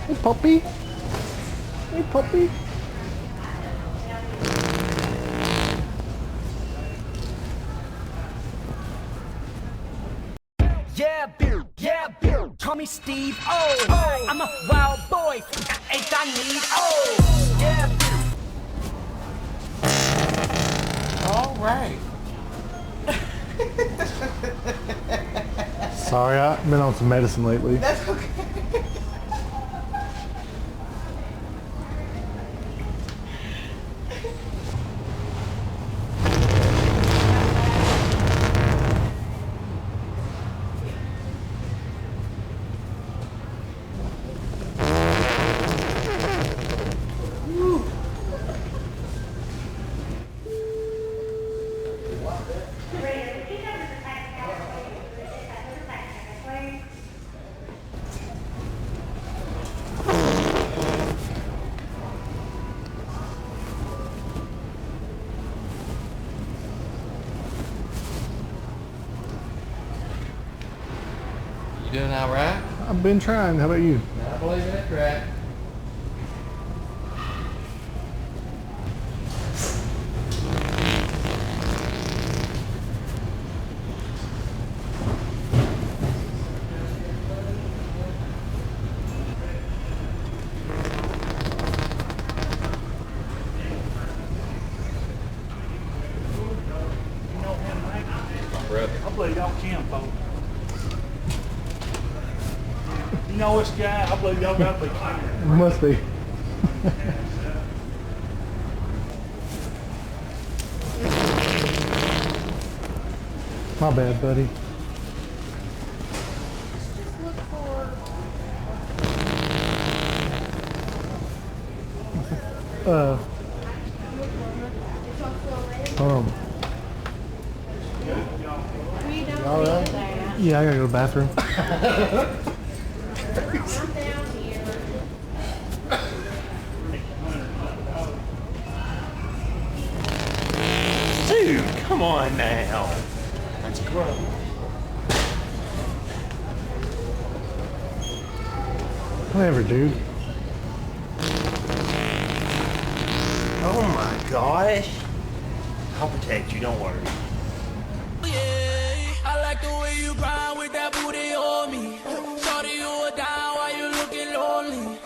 Hey, puppy. Hey, puppy. Yeah, beer, yeah, beer. Call me Steve. Oh, I'm a wild boy. Ain't I need? Oh, yeah, beer. All right. Sorry, I've been on some medicine lately. That's okay. You doing all right? I've been trying. How about you? I believe that's right. Brother. I believe y'all can, folks. You know this guy, I believe y'all gotta be kin. Must be. My bad, buddy. Hold on. All right. Yeah, I gotta go to the bathroom. I'm down here. Dude, come on now. That's gross. Whatever, dude. Oh my gosh. I'll protect you, don't worry. Yeah, I like the way you grind with that booty on me. Shorty, you a dime.